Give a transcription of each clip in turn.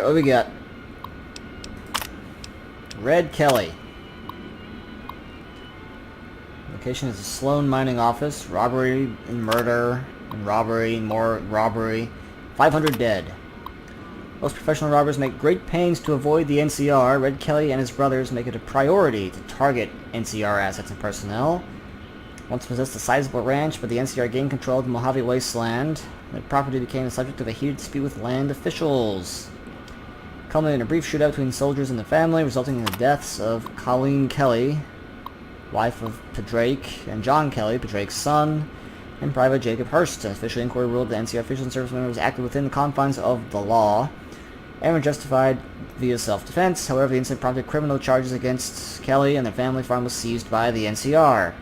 what do we got? Red Kelly. Location is a Sloan mining office. Robbery and murder and robbery, more robbery. 500 dead. Most professional robbers make great pains to avoid the NCR. Red Kelly and his brothers make it a priority to target NCR assets and personnel. Once possessed a sizable ranch, but the NCR gained control of the Mojave Wasteland. The property became the subject of a heated dispute with land officials, culminating in a brief shootout between soldiers and the family, resulting in the deaths of Colleen Kelly, wife of Padrake, and John Kelly, Padrake's son, and Private Jacob Hurst. An official inquiry ruled that NCR officials and service members acted within the confines of the law and were justified via self-defense. However, the incident prompted criminal charges against Kelly, and their family farm was seized by the NCR.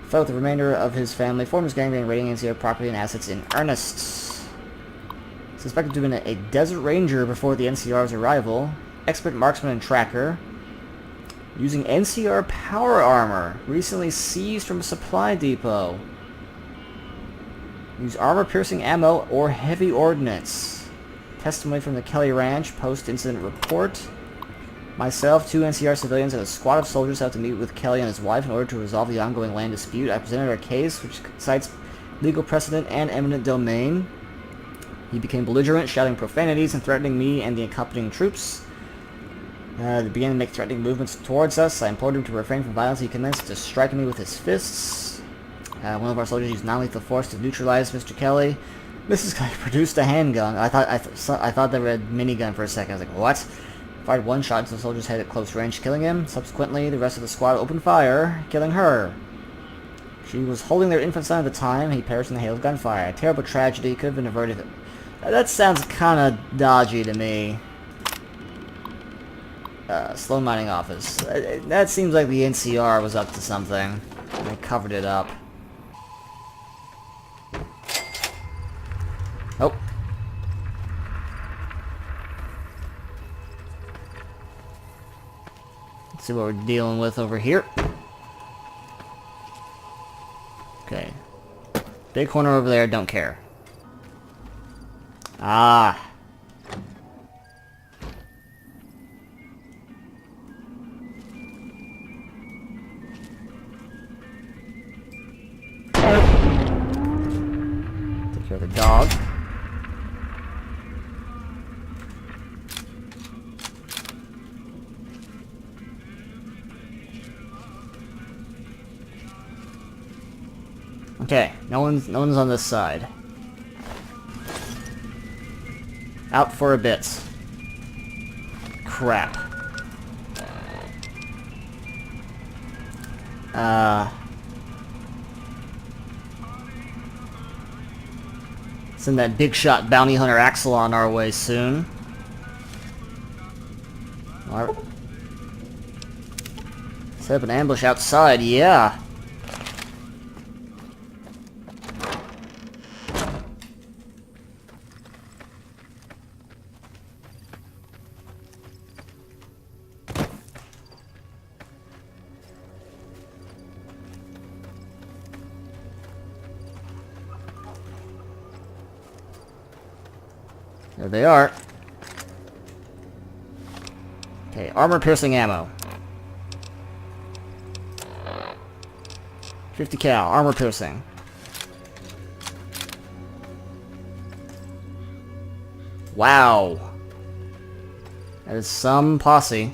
Felt the remainder of his family formed his gang, raiding NCR property and assets in earnest. Suspected to have been a desert ranger before the NCR's arrival, expert marksman and tracker, using NCR power armor, recently seized from a supply depot. Use armor-piercing ammo or heavy ordnance. Testimony from the Kelly Ranch, post-incident report. Myself, 2 NCR civilians, and a squad of soldiers have to meet with Kelly and his wife in order to resolve the ongoing land dispute. I presented our case, which cites legal precedent and eminent domain. He became belligerent, shouting profanities and threatening me and the accompanying troops. He began to make threatening movements towards us. I implored him to refrain from violence. He commenced to strike me with his fists. One of our soldiers used non-lethal force to neutralize Mr. Kelly. Mrs. Kelly produced a handgun. I thought they read minigun for a second. I was like, what? Fired one shot into the soldier's head at close range, killing him. Subsequently, the rest of the squad opened fire, killing her. She was holding their infant son at the time. He perished in the hail of gunfire. A terrible tragedy. Could have been averted. That sounds kind of dodgy to me. Sloan mining office. That seems like the NCR was up to something. They covered it up. Oh. Let's see what we're dealing with over here. Okay. Big corner over there, don't care. Ah. Take care of the dog. Okay, no one's on this side. Out for a bit. Crap. Send that big shot bounty hunter Axel on our way soon. Alright. Set up an ambush outside, yeah. There they are. Okay, armor-piercing ammo. 50 cal, armor-piercing. Wow. That is some posse.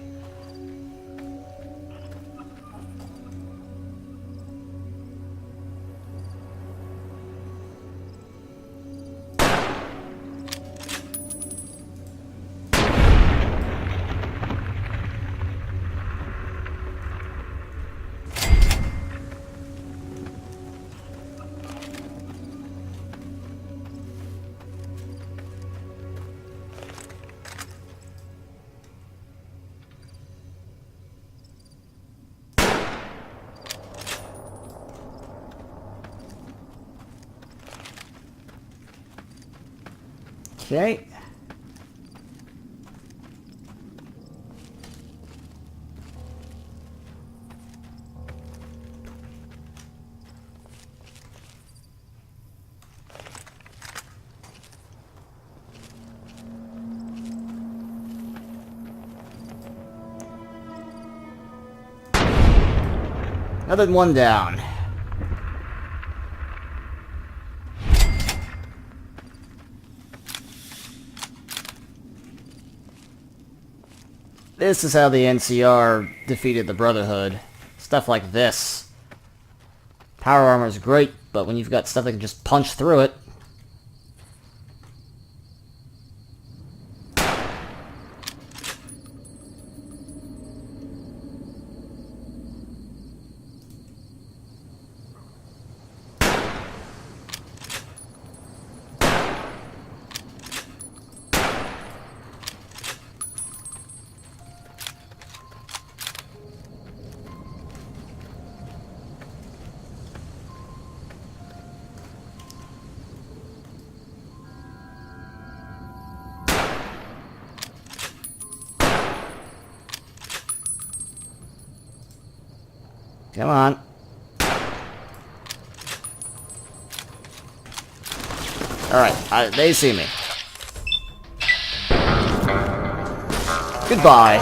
Okay. Another one down. This is how the NCR defeated the Brotherhood. Stuff like this. Power armor is great, but when you've got stuff that can just punch through it... Come on. Alright, they see me. Goodbye.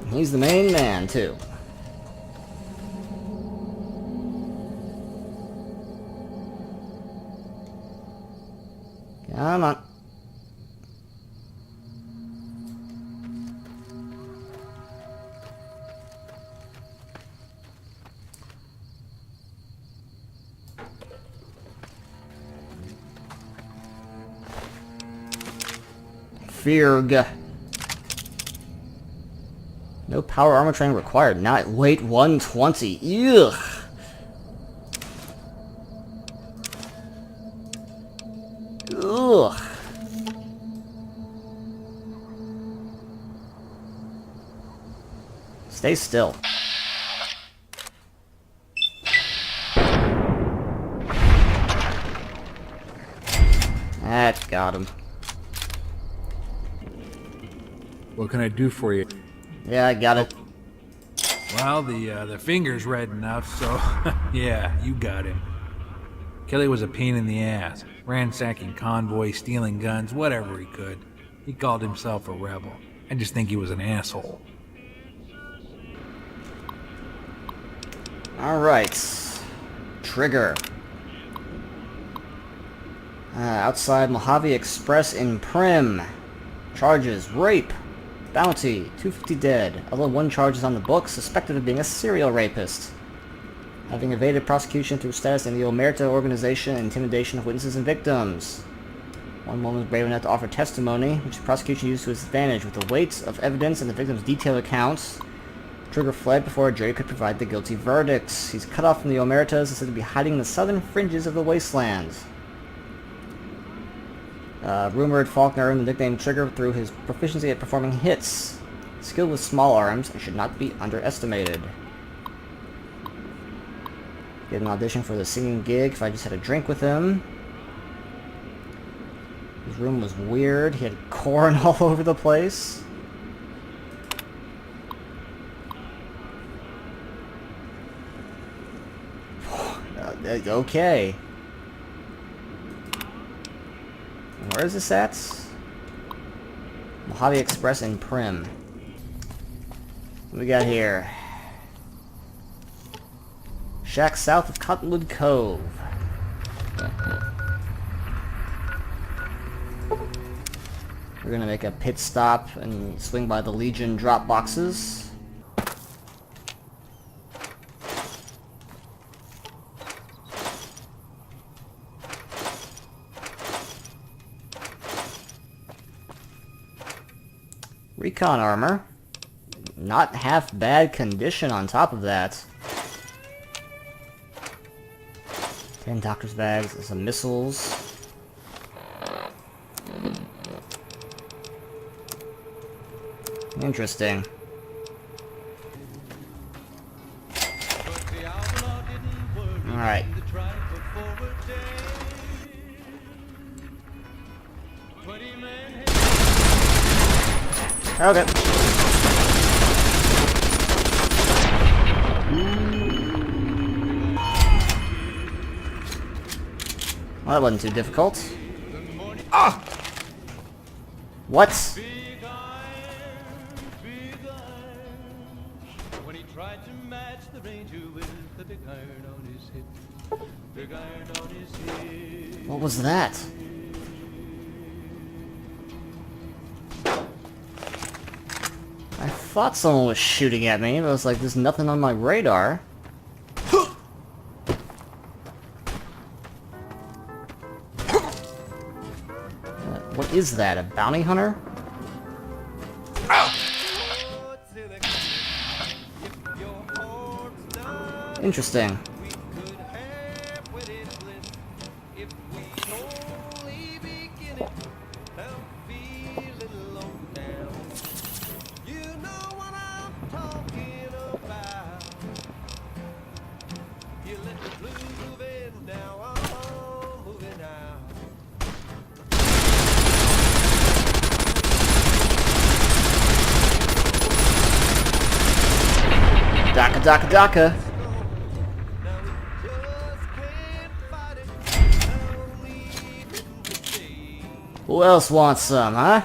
He's the main man, too. Come on. Fearg. No power armor training required. Now weight 120. Ugh. Ugh. Stay still. That got him. What can I do for you? Yeah, I got it. Well, the finger's red enough, so yeah, you got him. Kelly was a pain in the ass, ransacking convoys, stealing guns, whatever he could. He called himself a rebel. I just think he was an asshole. Alright. Trigger. Outside Mojave Express in Prim. Charges, rape. Bounty, 250 dead. Although one charge is on the books, suspected of being a serial rapist. Having evaded prosecution through status in the Omerta organization and intimidation of witnesses and victims. One woman was brave enough to offer testimony, which the prosecution used to its advantage. With the weight of evidence and the victim's detailed accounts, Trigger fled before a jury could provide the guilty verdicts. He's cut off from the Omertas and said to be hiding in the southern fringes of the wastelands. Rumored Faulkner earned the nickname Trigger through his proficiency at performing hits. Skilled with small arms and should not be underestimated. Get an audition for the singing gig if I just had a drink with him. His room was weird. He had corn all over the place. Okay. Where is this at? Mojave Express in Prim. What we got here? Shack south of Cottonwood Cove. We're gonna make a pit stop and swing by the Legion drop boxes. Recon armor. Not half bad condition on top of that. 10 doctor's bags, some missiles. Interesting. Alright. Okay. Well, that wasn't too difficult. Ah! What? Tried to match the ranger with the big iron on his hip. Big iron on his hip. What was that? I thought someone was shooting at me, but I was like, there's nothing on my radar. What is that, a bounty hunter? Interesting. Daka daka daka. Who else wants some, huh?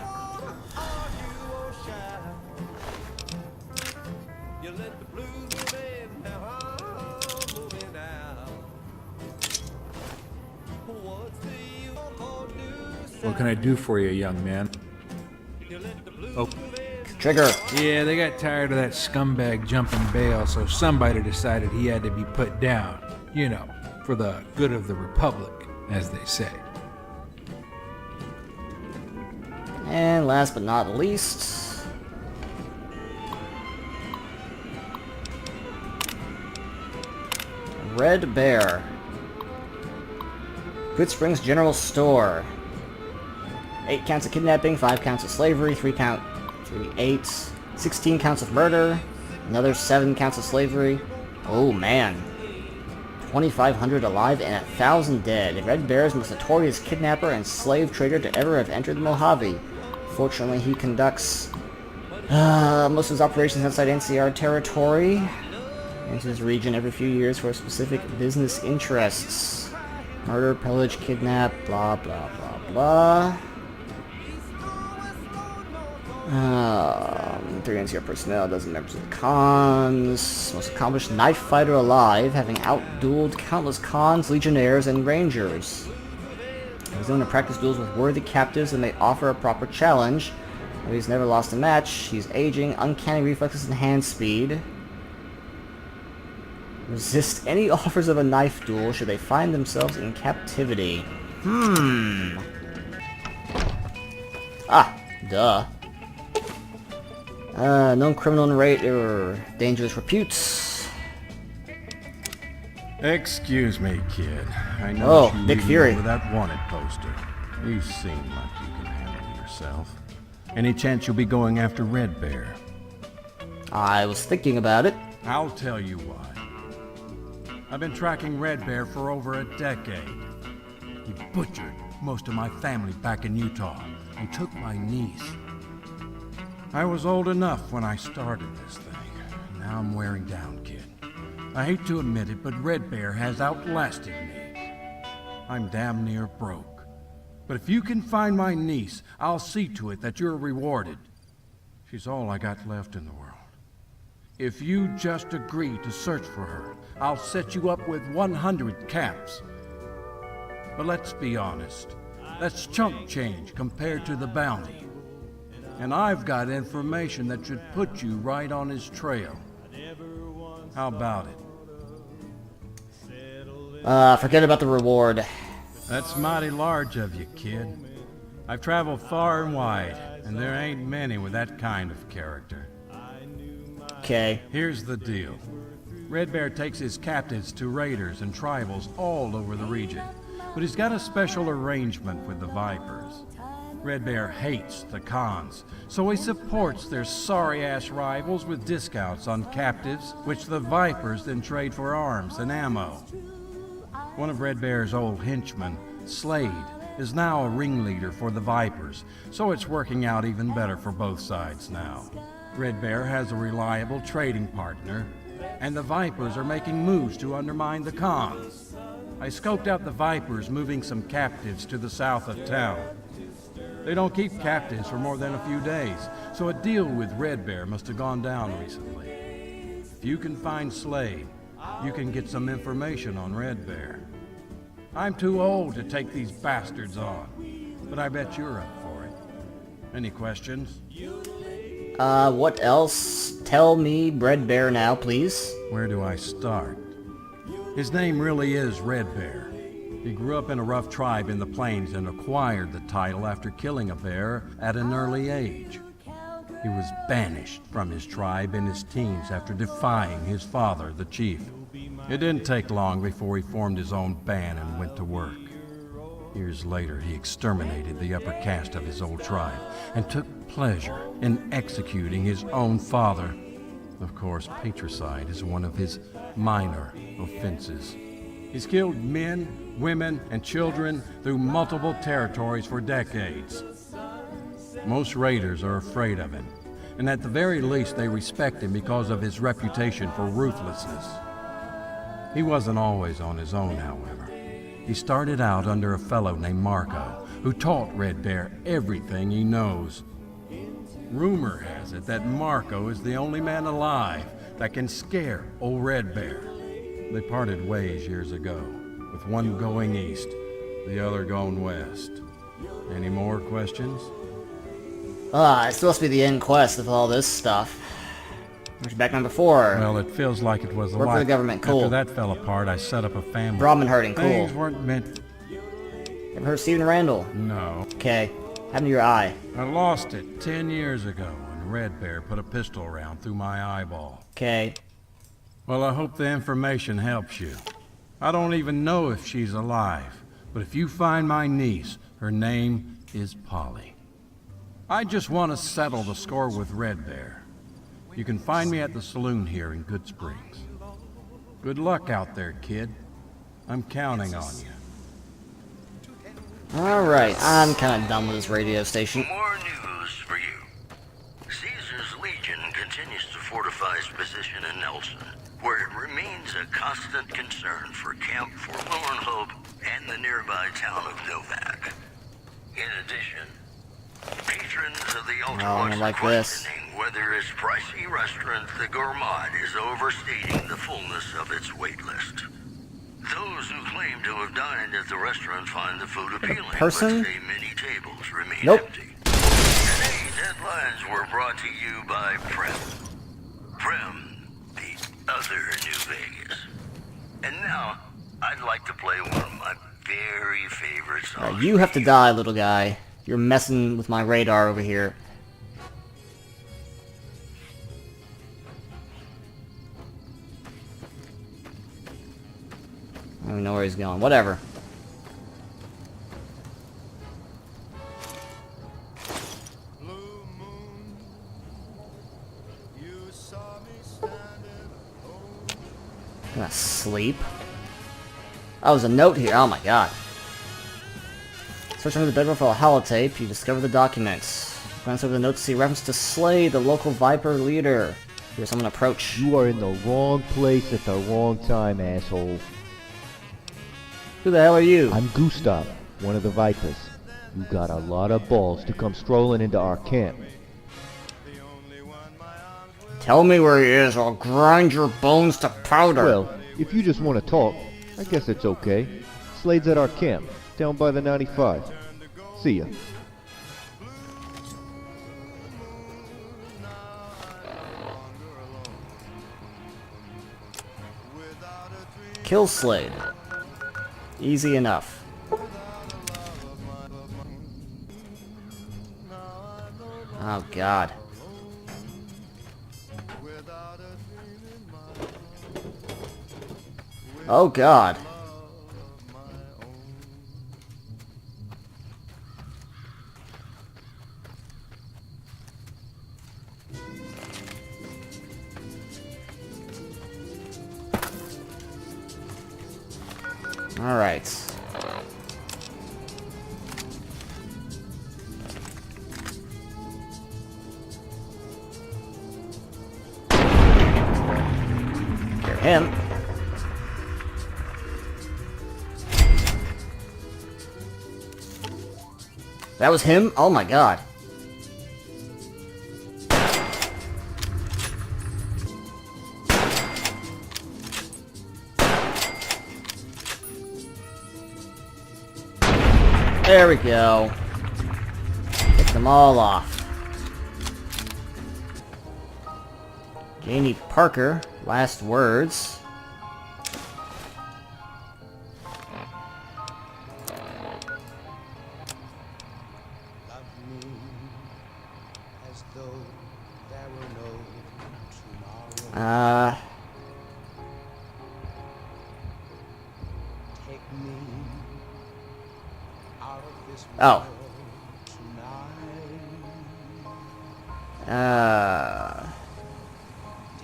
What can I do for you, young man? Oh, Trigger. yeah, they got tired of that scumbag jumping bail, so somebody decided he had to be put down. You know, for the good of the Republic, as they say. And last but not least... Red Bear. Good Springs General Store. 8 counts of kidnapping, 5 counts of slavery, 3 8, 16 counts of murder, another 7 counts of slavery. Oh man. 2,500 alive and 1,000 dead. Red Bear is the most notorious kidnapper and slave trader to ever have entered the Mojave. Fortunately, he conducts most of his operations outside NCR territory. Enters his region every few years for specific business interests. Murder, pillage, kidnap, blah blah blah blah. 3 NCR personnel, dozen members of the Khans. Most accomplished knife fighter alive, having outdueled countless Khans, legionnaires, and rangers. He's known to practice duels with worthy captives and may offer a proper challenge. Though he's never lost a match. He's aging, uncanny reflexes, and hand speed. Resist any offers of a knife duel should they find themselves in captivity. Ah, duh. Known criminal and rate or dangerous reputes. Excuse me, kid. I know you Nick Fury. over that wanted poster. You seem like you can handle yourself. Any chance you'll be going after Red Bear? I was thinking about it. I'll tell you why. I've been tracking Red Bear for over a decade. He butchered most of my family back in Utah and took my niece. I was old enough when I started this thing. Now I'm wearing down, kid. I hate to admit it, but Red Bear has outlasted me. I'm damn near broke. But if you can find my niece, I'll see to it that you're rewarded. She's all I got left in the world. If you just agree to search for her, I'll set you up with 100 caps. But let's be honest. That's chump change compared to the bounty. And I've got information that should put you right on his trail. How about it? Forget about the reward. That's mighty large of you, kid. I've traveled far and wide, and there ain't many with that kind of character. Okay. Here's the deal. Red Bear takes his captives to raiders and tribals all over the region, but he's got a special arrangement with the Vipers. Red Bear hates the Khans, so he supports their sorry-ass rivals with discounts on captives, which the Vipers then trade for arms and ammo. One of Red Bear's old henchmen, Slade, is now a ringleader for the Vipers, so it's working out even better for both sides now. Red Bear has a reliable trading partner, and the Vipers are making moves to undermine the Khans. I scoped out the Vipers moving some captives to the south of town. They don't keep captives for more than a few days, so a deal with Red Bear must have gone down recently. If you can find Slade, you can get some information on Red Bear. I'm too old to take these bastards on, but I bet you're up for it. Any questions? What else? Tell me Red Bear now, please. Where do I start? His name really is Red Bear. He grew up in a rough tribe in the plains and acquired the title after killing a bear at an early age. He was banished from his tribe in his teens after defying his father, the chief. It didn't take long before he formed his own band and went to work. Years later, he exterminated the upper caste of his old tribe and took pleasure in executing his own father. Of course, patricide is one of his minor offenses. He's killed men, women, and children through multiple territories for decades. Most raiders are afraid of him, and at the very least they respect him because of his reputation for ruthlessness. He wasn't always on his own, however. He started out under a fellow named Marco, who taught Red Bear everything he knows. Rumor has it that Marco is the only man alive that can scare old Red Bear. They parted ways years ago, with one going east, the other going west. Any more questions? It's supposed to be the end quest of all this stuff. Which back on before. Well, it feels like it was a Work for the government, cool. After that fell apart, I set up a family. Brahmin herding, cool. Things weren't meant... Ever heard of Stephen Randall? No. Okay. Happened to your eye. I lost it 10 years ago when Red Bear put a pistol round through my eyeball. Okay. Well, I hope the information helps you. I don't even know if she's alive, but if you find my niece, her name is Polly. I just want to settle the score with Red Bear. You can find me at the saloon here in Good Springs. Good luck out there, kid. I'm counting on you. Alright, I'm kind of done with this radio station. More news for you. Caesar's Legion continues to fortify its position in Nelson, where it remains a constant concern for Camp Forlorn Hope and the nearby town of Novak. In addition, patrons of the I'm Ultra like are this. questioning whether its pricey restaurant, the Gourmand, is overstating the fullness of its wait list. Those who claim to have dined at the restaurant find the food appealing, person? but say many tables remain Nope. empty. Today's headlines were brought to you by Prem. Prem, the other New Vegas. And now, I'd like to play one of my very favorite songs. You have to die, little guy. You're messing with my radar over here. I don't even know where he's going. Whatever. I'm gonna sleep. Oh, there's a note here. Oh my god. Search under the bedroom for a holotape. You discover the documents. Glance over the notes to see reference to Slade, the local Viper leader. Here's someone approach. You are in the wrong place at the wrong time, asshole. Who the hell are you? I'm Gustav, one of the Vipers. You got a lot of balls to come strolling into our camp. Tell me where he is, or I'll grind your bones to powder. Well, if you just want to talk, I guess it's okay. Slade's at our camp, down by the 95. See ya. Kill Slade. Easy enough. Oh god. Oh god. All right. Hear him. That was him? Oh my god. There we go. Get them all off. Janie Parker, last words. Love me as though there were no tomorrow. Take me out of this Oh. world tonight.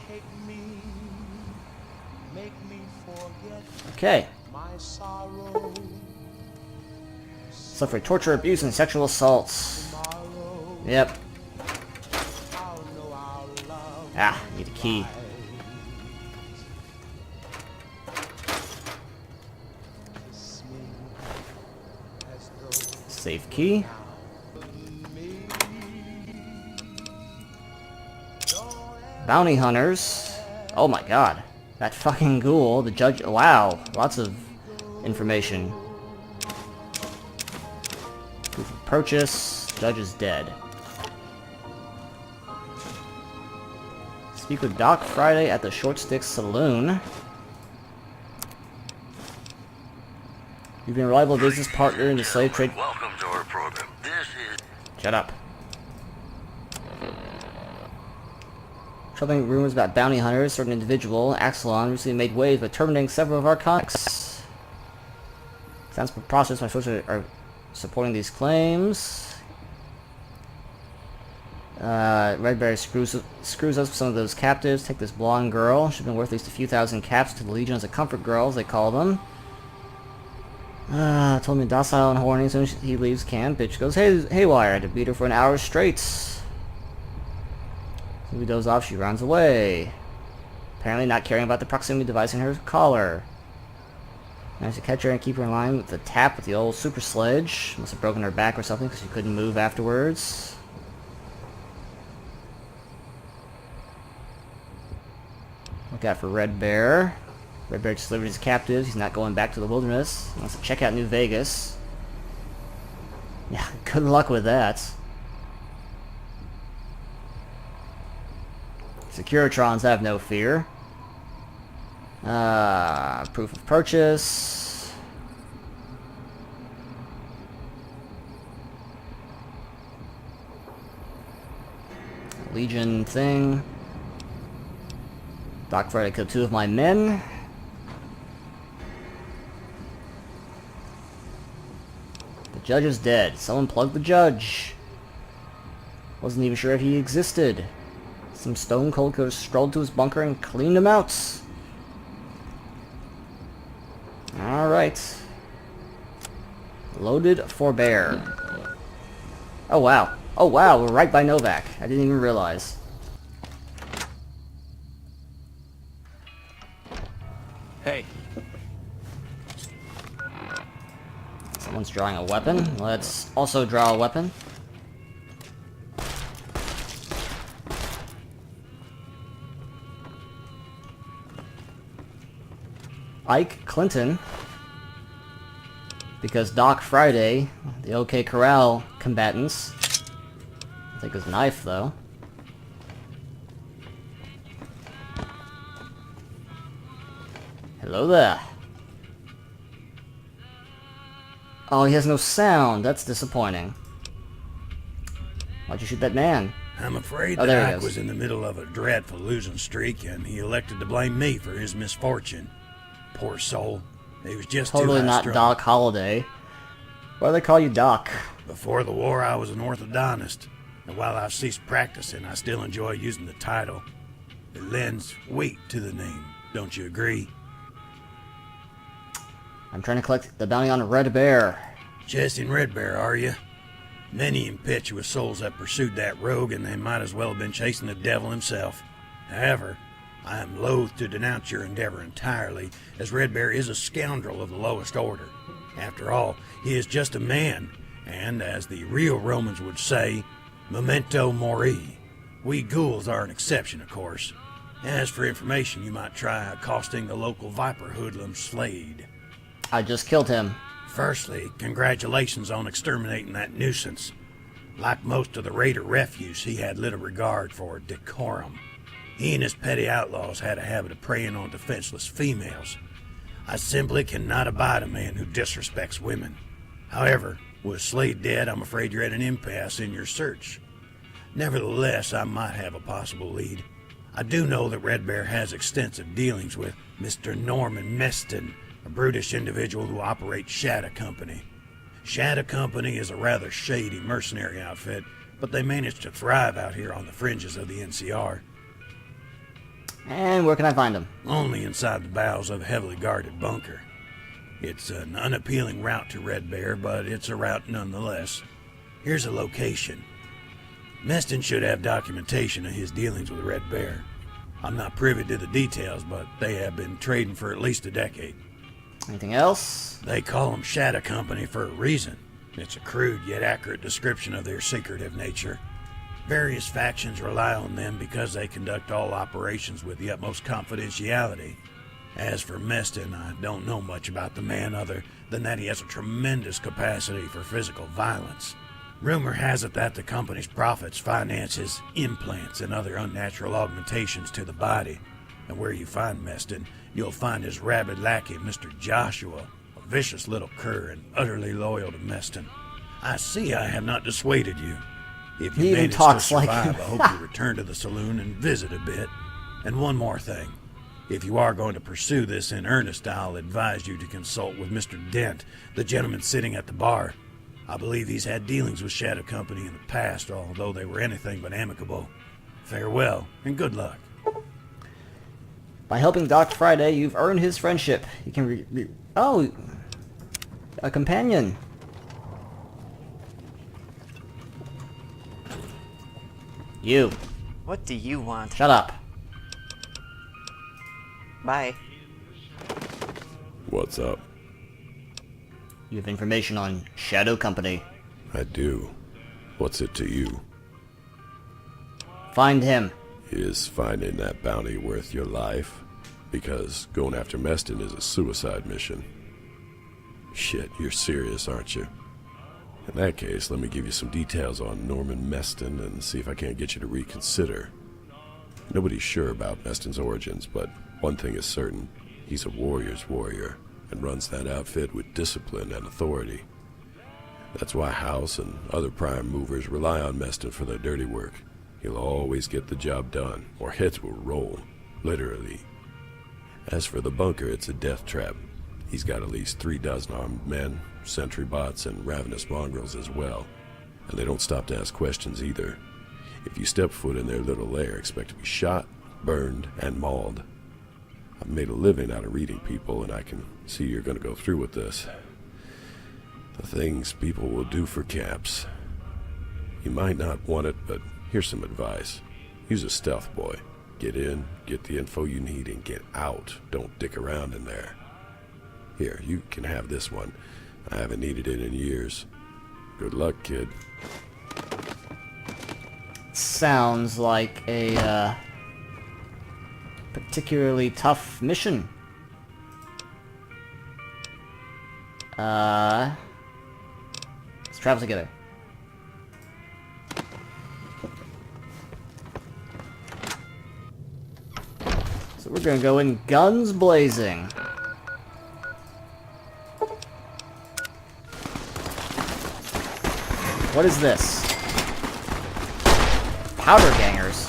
Take me, make me forget Okay. my sorrow. Suffer torture, abuse, and sexual assaults. Tomorrow Yep. I'll know our love. Ah, need a key. Kiss me as though Safe key. Bounty hunters. Oh my god. That fucking ghoul. The judge. Wow. Lots of information. Proof of purchase. Judge is dead. Speak with Doc Friday at the Short Stick Saloon. You've been a reliable business partner in the slave trade. Welcome to our program. This is... Shut up. Troubling rumors about bounty hunters. Certain individual, Axelon, recently made waves by terminating several of our contacts. Sounds preposterous. My sources are supporting these claims. Redberry screws us with some of those captives. Take this blonde girl. She's been worth at least a few thousand caps to the Legion as a comfort girl, as they call them. Told me docile and horny. As soon as he leaves camp, bitch goes haywire. I had to beat her for an hour straight. When we doze off, she runs away. Apparently not caring about the proximity device in her collar. Managed to catch her and keep her in line with the tap with the old super sledge. Must have broken her back or something because she couldn't move afterwards. Look out for Red Bear. Red Bear just delivered his captives. He's not going back to the wilderness. He wants to check out New Vegas. Yeah, good luck with that. Securitrons have no fear. Proof of purchase. Legion thing. Doc Friday killed 2 of my men. The judge is dead. Someone plugged the judge. Wasn't even sure if he existed. Some stone cold killer strolled to his bunker and cleaned him out. Alright. Loaded for bear. Oh wow. Oh wow, we're right by Novak. I didn't even realize. Hey. Someone's drawing a weapon. Let's also draw a weapon. Ike Clinton, because Doc Friday, the OK Corral combatants. I'll take his knife though. Hello there. Oh, he has no sound. That's disappointing. Why'd you shoot that man? I'm afraid Oh, there that he Ike goes. was in the middle of a dreadful losing streak, and he elected to blame me for his misfortune. Poor soul. He was just Totally too not high-strung. Doc Holliday. Why do they call you Doc? Before the war, I was an orthodontist, and while I've ceased practicing, I still enjoy using the title. It lends weight to the name. Don't you agree? I'm trying to collect the bounty on Red Bear. Chasing Red Bear, are you? Many impetuous souls have pursued that rogue, and they might as well have been chasing the devil himself. However, I am loath to denounce your endeavor entirely, as Red Bear is a scoundrel of the lowest order. After all, he is just a man, and as the real Romans would say, memento mori. We ghouls are an exception, of course. As for information, you might try accosting the local viper hoodlum Slade. I just killed him. Firstly, congratulations on exterminating that nuisance. Like most of the raider refuse, he had little regard for decorum. He and his petty outlaws had a habit of preying on defenseless females. I simply cannot abide a man who disrespects women. However, with Slade dead, I'm afraid you're at an impasse in your search. Nevertheless, I might have a possible lead. I do know that Red Bear has extensive dealings with Mr. Norman Meston, a brutish individual who operates Shadow Company. Shadow Company is a rather shady mercenary outfit, but they manage to thrive out here on the fringes of the NCR. And where can I find him? Only inside the bowels of a heavily guarded bunker. It's an unappealing route to Red Bear, but it's a route nonetheless. Here's a location. Meston should have documentation of his dealings with Red Bear. I'm not privy to the details, but they have been trading for at least a decade. Anything else? They call them Shadow Company for a reason. It's a crude yet accurate description of their secretive nature. Various factions rely on them because they conduct all operations with the utmost confidentiality. As for Meston, I don't know much about the man other than that he has a tremendous capacity for physical violence. Rumor has it that the company's profits finance his implants and other unnatural augmentations to the body. And where you find Meston, you'll find his rabid lackey, Mr. Joshua, a vicious little cur and utterly loyal to Meston. I see I have not dissuaded you. If you He even manage to talks like survive, him. I hope you return to the saloon and visit a bit. And one more thing. If you are going to pursue this in earnest, I'll advise you to consult with Mr. Dent, the gentleman sitting at the bar. I believe he's had dealings with Shadow Company in the past, although they were anything but amicable. Farewell, and good luck. By helping Doc Friday, you've earned his friendship. You can Oh! A companion. You. What do you want? Shut up. Bye. What's up? You have information on Shadow Company. I do. What's it to you? Find him. Is finding that bounty worth your life? Because going after Meston is a suicide mission. Shit, you're serious, aren't you? In that case, let me give you some details on Norman Meston and see if I can't get you to reconsider. Nobody's sure about Meston's origins, but one thing is certain. He's a warrior's warrior, and runs that outfit with discipline and authority. That's why House and other prime movers rely on Meston for their dirty work. He'll always get the job done, or heads will roll, literally. As for the bunker, it's a death trap. He's got at least 36 armed men, sentry bots, and ravenous mongrels as well. And they don't stop to ask questions either. If you step foot in their little lair, expect to be shot, burned, and mauled. I've made a living out of reading people, and I can see you're going to go through with this. The things people will do for caps. You might not want it, but here's some advice. Use a stealth boy. Get in, get the info you need, and get out. Don't dick around in there. Here, you can have this one. I haven't needed it in years. Good luck, kid. Sounds like a, particularly tough mission. Let's travel together. So we're gonna go in guns blazing. What is this? Powder gangers.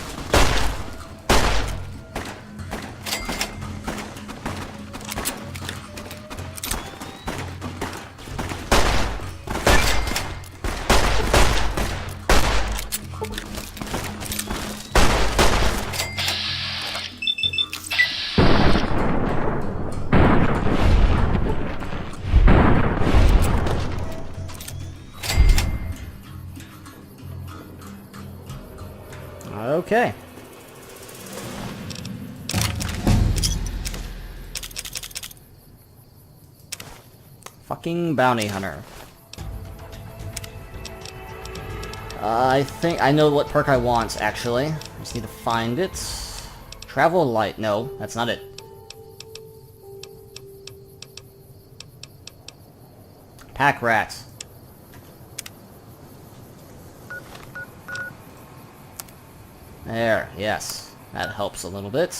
Okay. Fucking bounty hunter. I think I know what perk I want, actually. I just need to find it. Travel light. No, that's not it. Pack rat. There, yes. That helps a little bit.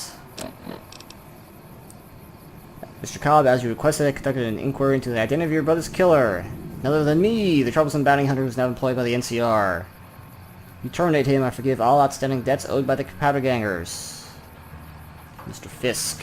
Mr. Cobb, as you requested, I conducted an inquiry into the identity of your brother's killer. None other than me, the troublesome bounty hunter who is now employed by the NCR. You terminate him, I forgive all outstanding debts owed by the powder gangers. Mr. Fisk.